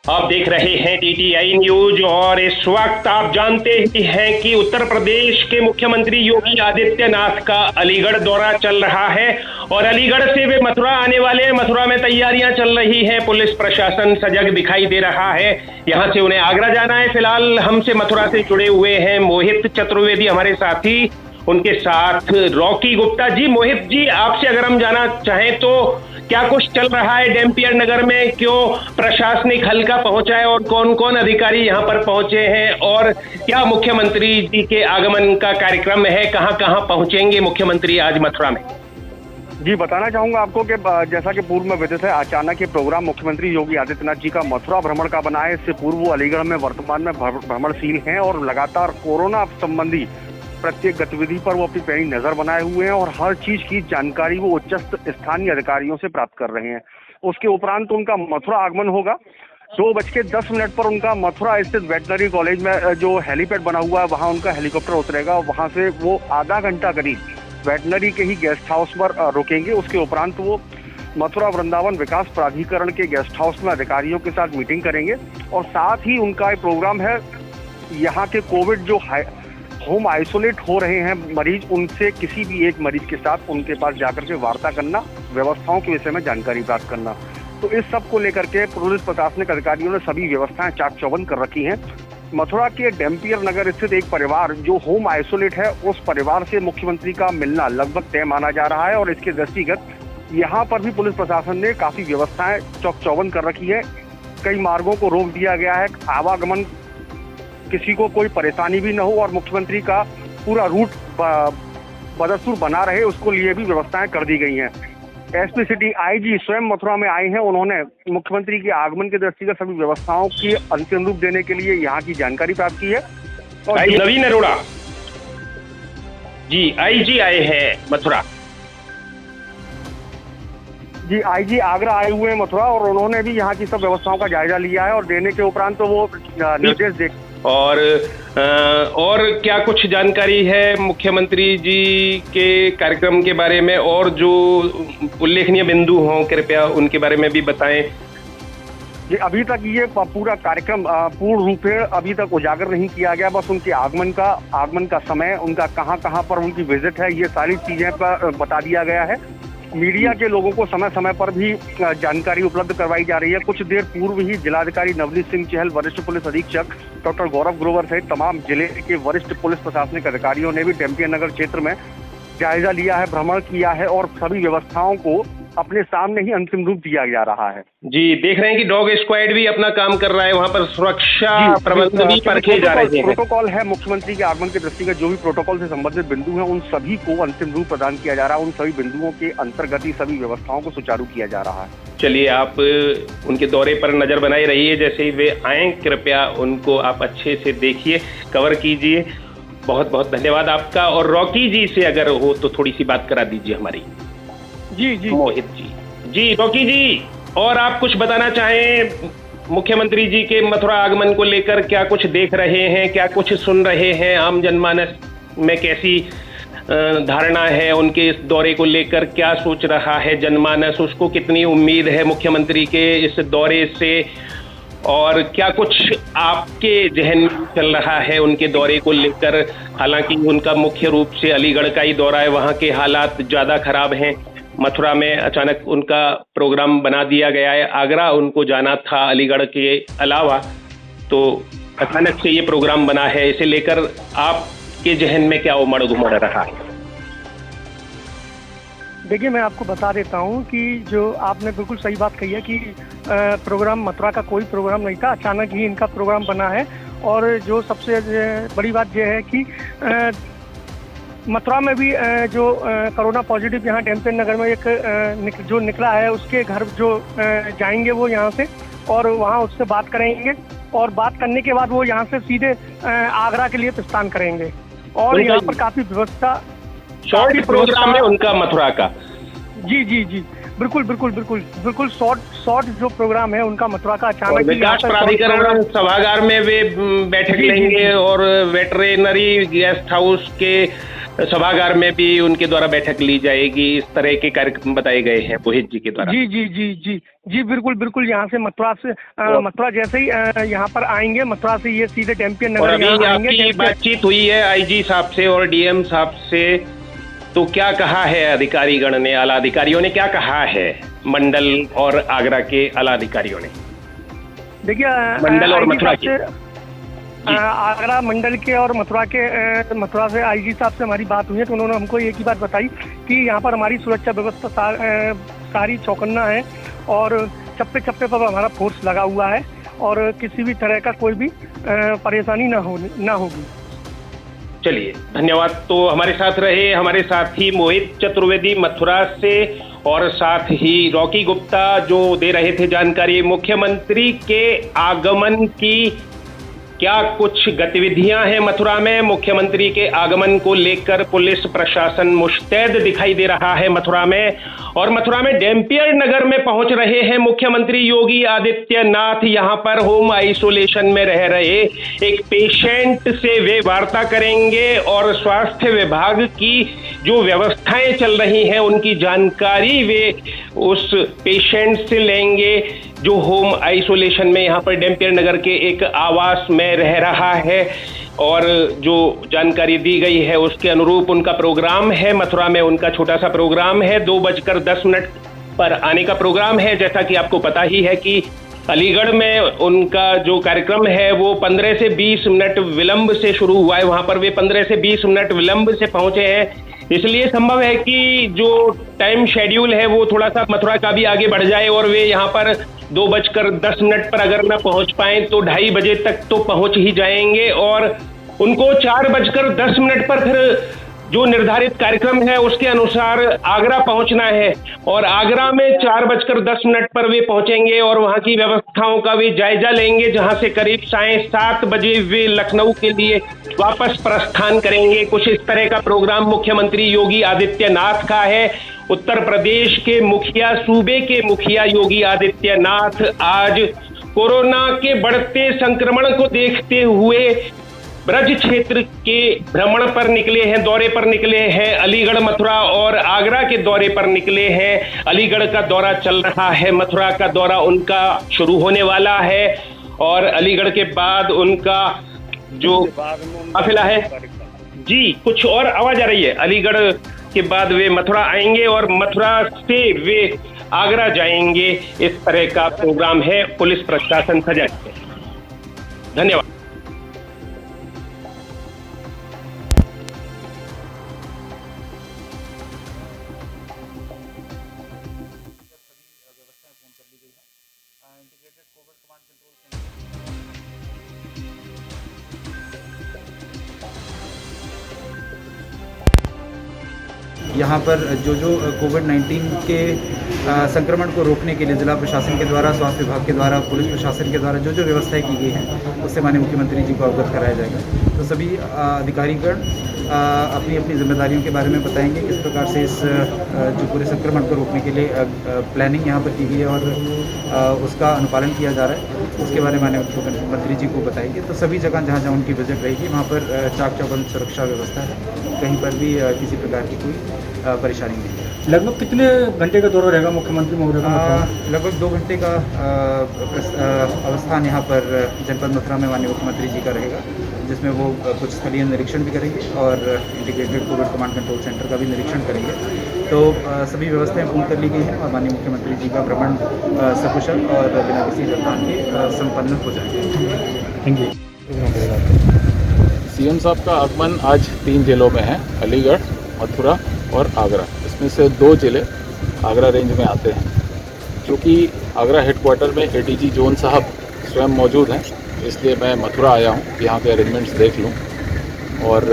आप देख रहे हैं टीटीआई न्यूज और इस वक्त आप जानते ही हैं कि उत्तर प्रदेश के मुख्यमंत्री योगी आदित्यनाथ का अलीगढ़ दौरा चल रहा है और अलीगढ़ से वे मथुरा आने वाले हैं। मथुरा में तैयारियां चल रही हैं, पुलिस प्रशासन सजग दिखाई दे रहा है। यहां से उन्हें आगरा जाना है। फिलहाल हमसे मथुरा से जुड़े हुए हैं मोहित चतुर्वेदी हमारे साथी, उनके साथ रॉकी गुप्ता जी। मोहित जी, आपसे अगर हम जाना चाहें तो क्या कुछ चल रहा है डैम्पियर नगर में, क्यों प्रशासनिक हल्का पहुंचा है और कौन कौन अधिकारी यहां पर पहुंचे हैं, और क्या मुख्यमंत्री जी के आगमन का कार्यक्रम है, कहां कहां पहुंचेंगे मुख्यमंत्री आज मथुरा में? जी, बताना चाहूंगा आपको कि जैसा कि पूर्व में विदित है, अचानक ये प्रोग्राम मुख्यमंत्री योगी आदित्यनाथ जी का मथुरा भ्रमण का बना है। इससे पूर्व वो अलीगढ़ में वर्तमान में भ्रमणशील हैं और लगातार कोरोना संबंधी प्रत्येक गतिविधि पर वो अपनी पैनी नजर बनाए हुए हैं और हर चीज की जानकारी वो उच्चस्थ स्थानीय अधिकारियों से प्राप्त कर रहे हैं। उसके उपरांत उनका मथुरा आगमन होगा। 2:10 पर उनका मथुरा स्थित वेटनरी कॉलेज में जो हेलीपैड बना हुआ है वहां उनका हेलीकॉप्टर उतरेगा। वहां से वो आधा घंटा करीब वेटनरी के ही गेस्ट हाउस पर रुकेंगे। उसके उपरांत वो मथुरा वृंदावन विकास प्राधिकरण के गेस्ट हाउस में अधिकारियों के साथ मीटिंग करेंगे और साथ ही उनका एक प्रोग्राम है यहाँ के कोविड जो होम आइसोलेट हो रहे हैं मरीज, उनसे किसी भी एक मरीज के साथ उनके पास जाकर के वार्ता करना, व्यवस्थाओं के विषय में जानकारी प्राप्त करना। तो इस सब को लेकर के पुलिस प्रशासनिक अधिकारियों ने सभी व्यवस्थाएं चाक चौबंद कर रखी हैं। मथुरा के डैम्पियर नगर स्थित एक परिवार जो होम आइसोलेट है, उस परिवार से मुख्यमंत्री का मिलना लगभग तय माना जा रहा है और इसके दृष्टिगत यहाँ पर भी पुलिस प्रशासन ने काफी व्यवस्थाएं चौक चौबंद कर रखी है। कई मार्गों को रोक दिया गया है, आवागमन किसी को कोई परेशानी भी न हो और मुख्यमंत्री का पूरा रूट बदस्तूर बना रहे, उसको लिए भी व्यवस्थाएं कर दी गई हैं। एसपी सिटी आईजी स्वयं मथुरा में आए हैं। उन्होंने मुख्यमंत्री के आगमन के दृष्टिगत सभी व्यवस्थाओं की अंतिम रूप देने के लिए यहाँ की जानकारी प्राप्त की है। और नवीन अरोड़ा जी आईजी आए हैं मथुरा। जी, आईजी आगरा आए हुए हैं मथुरा और उन्होंने भी यहाँ की सब व्यवस्थाओं का जायजा लिया है और देने के उपरांत तो वो निर्देश दे। और क्या कुछ जानकारी है मुख्यमंत्री जी के कार्यक्रम के बारे में, और जो उल्लेखनीय बिंदु हों कृपया उनके बारे में भी बताएं। जी, अभी तक ये पूरा कार्यक्रम पूर्ण रूप से अभी तक उजागर नहीं किया गया। बस उनके आगमन का समय, उनका कहां पर उनकी विजिट है, ये सारी चीजें पर बता दिया गया है। मीडिया के लोगों को समय समय पर भी जानकारी उपलब्ध करवाई जा रही है। कुछ देर पूर्व ही जिलाधिकारी नवनीत सिंह चहल, वरिष्ठ पुलिस अधीक्षक डॉक्टर गौरव ग्रोवर सहित तमाम जिले के वरिष्ठ पुलिस प्रशासनिक अधिकारियों ने भी डैम्पियर नगर क्षेत्र में जायजा लिया है, भ्रमण किया है और सभी व्यवस्थाओं को अपने सामने ही अंतिम रूप दिया जा रहा है। जी, देख रहे हैं कि डॉग स्क्वाड भी अपना काम कर रहा है, वहां पर सुरक्षा प्रबंध भी परखे जा रहे हैं। प्रोटोकॉल है मुख्यमंत्री के आगमन के दृष्टिगत, जो भी प्रोटोकॉल से संबंधित बिंदु हैं उन सभी को अंतिम रूप प्रदान किया जा रहा है। उन सभी बिंदुओं के अंतर्गत ही सभी व्यवस्थाओं को सुचारू किया जा रहा है। चलिए, आप उनके दौरे पर नजर बनाए रहिए, जैसे ही वे आए कृपया उनको आप अच्छे से देखिए, कवर कीजिए। बहुत बहुत धन्यवाद आपका। और रॉकी जी से अगर हो तो थोड़ी सी बात करा दीजिए हमारी। जी मोहित जी, रॉकी जी, और आप कुछ बताना चाहें मुख्यमंत्री जी के मथुरा आगमन को लेकर, क्या कुछ देख रहे हैं, क्या कुछ सुन रहे हैं, आम जनमानस में कैसी धारणा है उनके इस दौरे को लेकर, क्या सोच रहा है जनमानस, उसको कितनी उम्मीद है मुख्यमंत्री के इस दौरे से, और क्या कुछ आपके जहन में चल रहा है उनके दौरे को लेकर? हालांकि उनका मुख्य रूप से अलीगढ़ का ही दौरा है, वहाँ के हालात ज़्यादा खराब हैं। मथुरा में अचानक उनका प्रोग्राम बना दिया गया है, आगरा उनको जाना था अलीगढ़ के अलावा, तो अचानक से ये प्रोग्राम बना है। इसे लेकर आपके जहन में क्या उमड़ घुमड़ रहा है? देखिए, मैं आपको बता देता हूँ कि जो आपने बिल्कुल सही बात कही है कि प्रोग्राम मथुरा का कोई प्रोग्राम नहीं था, अचानक ही इनका प्रोग्राम बना है। और जो सबसे बड़ी बात यह है कि मथुरा में भी जो कोरोना पॉजिटिव यहाँ डैम्पियर नगर में एक जो निकला है, उसके घर जो जाएंगे वो यहाँ से और वहाँ उससे बात करेंगे और बात करने के बाद वो यहाँ से सीधे आगरा के लिए प्रस्थान करेंगे। और यहाँ पर काफ़ी व्यवस्था, शॉर्ट प्रोग्राम है उनका मथुरा का। जी, बिल्कुल शॉर्ट जो प्रोग्राम है उनका मथुरा का। अचानक विकास प्राधिकरण सभागार में वे बैठक लेंगे और वेटरनरी गेस्ट हाउस के सभागार में भी उनके द्वारा बैठक ली जाएगी, इस तरह के कार्यक्रम बताए गए हैं पुरोहित जी के द्वारा। जी जी जी जी जी, बिल्कुल बिल्कुल। यहाँ से मथुरा जैसे ही यहाँ पर आएंगे, मथुरा से ये सीधे डैम्पियन और नगर अभी यहाँ आएंगे। आपकी बातचीत हुई है आईजी साहब से और डीएम साहब से, तो क्या कहा है अधिकारीगण ने, आला अधिकारियों ने क्या कहा है मंडल और आगरा के आला अधिकारियों ने? देखिए, मंडल और मथुरा के, आगरा मंडल के और मथुरा से आईजी साहब से हमारी बात हुई है, तो उन्होंने हमको एक ही बात बताई कि यहाँ पर हमारी सुरक्षा व्यवस्था सारी चौकन्ना है और चप्पे चप्पे पर हमारा फोर्स लगा हुआ है और किसी भी तरह का कोई भी परेशानी ना होगी। चलिए, धन्यवाद। तो हमारे साथ रहे हमारे साथी मोहित चतुर्वेदी मथुरा से, और साथ ही रॉकी गुप्ता जो दे रहे थे जानकारी मुख्यमंत्री के आगमन की क्या कुछ गतिविधियां हैं मथुरा में। मुख्यमंत्री के आगमन को लेकर पुलिस प्रशासन मुस्तैद दिखाई दे रहा है मथुरा में, और मथुरा में डैम्पियर नगर में पहुंच रहे हैं मुख्यमंत्री योगी आदित्यनाथ। यहां पर होम आइसोलेशन में रह रहे एक पेशेंट से वे वार्ता करेंगे और स्वास्थ्य विभाग की जो व्यवस्थाएं चल रही हैं उनकी जानकारी वे उस पेशेंट से लेंगे जो होम आइसोलेशन में यहाँ पर डैम्पियर नगर के एक आवास में रह रहा है। और जो जानकारी दी गई है उसके अनुरूप उनका प्रोग्राम है मथुरा में, उनका छोटा सा प्रोग्राम है, 2:10 पर आने का प्रोग्राम है। जैसा कि आपको पता ही है कि अलीगढ़ में उनका जो कार्यक्रम है वो 15 से 20 मिनट विलंब से शुरू हुआ है, वहाँ पर वे 15 से 20 मिनट विलंब से पहुँचे हैं। इसलिए संभव है कि जो टाइम शेड्यूल है वो थोड़ा सा मथुरा का भी आगे बढ़ जाए और वे यहाँ पर 2:10 पर अगर न पहुँच पाए तो 2:30 बजे तक तो पहुँच ही जाएंगे, और उनको 4:10 पर फिर जो निर्धारित कार्यक्रम है उसके अनुसार आगरा पहुंचना है, और आगरा में 4:10 पर वे पहुंचेंगे और वहां की व्यवस्थाओं का भी जायजा लेंगे, जहां से करीब 7:30 बजे वे लखनऊ के लिए वापस प्रस्थान करेंगे। कुछ इस तरह का प्रोग्राम मुख्यमंत्री योगी आदित्यनाथ का है। उत्तर प्रदेश के मुखिया, सूबे के मुखिया योगी आदित्यनाथ आज कोरोना के बढ़ते संक्रमण को देखते हुए ब्रज क्षेत्र के भ्रमण पर निकले हैं, दौरे पर निकले हैं। अलीगढ़, मथुरा और आगरा के दौरे पर निकले हैं। अलीगढ़ का दौरा चल रहा है, मथुरा का दौरा उनका शुरू होने वाला है, और अलीगढ़ के बाद उनका जो काफिला है, जी कुछ और आवाज आ रही है, अलीगढ़ के बाद वे मथुरा आएंगे और मथुरा से वे आगरा जाएंगे। इस तरह का प्रोग्राम है, पुलिस प्रशासन सजग है। धन्यवाद। यहाँ पर जो कोविड-19 के संक्रमण को रोकने के लिए जिला प्रशासन के द्वारा, स्वास्थ्य विभाग के द्वारा, पुलिस प्रशासन के द्वारा जो व्यवस्थाएं की गई हैं उससे माननीय मुख्यमंत्री जी को अवगत कराया जाएगा। तो सभी अधिकारीगण अपनी अपनी जिम्मेदारियों के बारे में बताएंगे, किस प्रकार से इस जो पूरे संक्रमण को रोकने के लिए प्लानिंग यहाँ पर की गई है और उसका अनुपालन किया जा रहा है, उसके बारे में माननीय मुख्यमंत्री जी को बताएंगे। तो सभी जगह जहाँ जहाँ उनकी विजिट रहेगी वहाँ पर चाक चौबंद सुरक्षा व्यवस्था है, कहीं पर भी किसी प्रकार की कोई परेशानी नहीं है। लगभग कितने घंटे का दौरा रहेगा मुख्यमंत्री महोदय का? लगभग 2 घंटे का अवस्थान यहाँ पर जनपद मथुरा में माननीय मुख्यमंत्री जी का रहेगा, जिसमें वो कुछ स्थलीय निरीक्षण भी करेंगे और integrated Covid command control centre का भी निरीक्षण करेंगे। तो सभी व्यवस्थाएं पूर्ण कर ली गई हैं और माननीय मुख्यमंत्री जी का भ्रमण सकुशल और बिना किसी जलपान के संपन्न हो जाएगा। Thank you. सीएम साहब का आगमन आज 3 जिलों में है, अलीगढ़, मथुरा और आगरा। इसमें से 2 जिले आगरा रेंज में आते हैं। क्योंकि आगरा हेडक्वार्टर में एडीजी जोन साहब स्वयं मौजूद हैं, इसलिए मैं मथुरा आया हूँ, यहाँ के अरेंजमेंट्स देख लूँ। और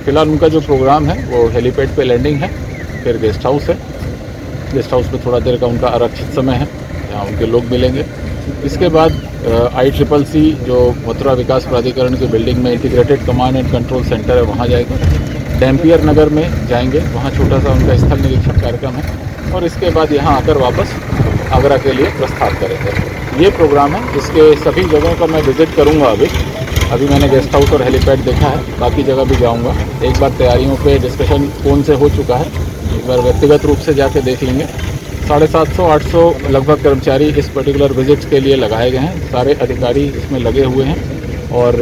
फिलहाल उनका जो प्रोग्राम है वो हेलीपैड पे लैंडिंग है, फिर गेस्ट हाउस है। गेस्ट हाउस में थोड़ा देर का उनका आरक्षित समय है, यहाँ उनके लोग मिलेंगे। इसके बाद ICCC जो मथुरा विकास प्राधिकरण की बिल्डिंग में integrated command and control centre है, वहाँ जाएंगे। डैम्पियर नगर में जाएंगे, वहाँ छोटा सा उनका स्थल निरीक्षण कार्यक्रम है, और इसके बाद यहाँ आकर वापस आगरा के लिए प्रस्थान करेंगे। ये प्रोग्राम है, इसके सभी जगहों का मैं विजिट करूँगा अभी, अभी मैंने गेस्ट हाउस और हेलीपैड देखा है, बाकी जगह भी जाऊंगा। एक बार तैयारियों पे डिस्कशन फ़ोन से हो चुका है, एक बार व्यक्तिगत रूप से जाके देख लेंगे। 750-800 लगभग कर्मचारी इस पर्टिकुलर विजिट्स के लिए लगाए गए हैं। सारे अधिकारी इसमें लगे हुए हैं और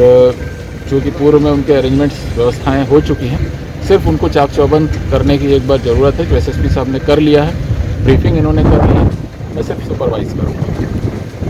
जो कि पूर्व में उनके अरेंजमेंट्स व्यवस्थाएं हो चुकी हैं, सिर्फ उनको चाक चौबंद करने की एक बार ज़रूरत है, जो एसएसपी साहब ने कर लिया है। ब्रीफिंग इन्होंने कर ली है, मैं सिर्फ सुपरवाइज़ करूँगा।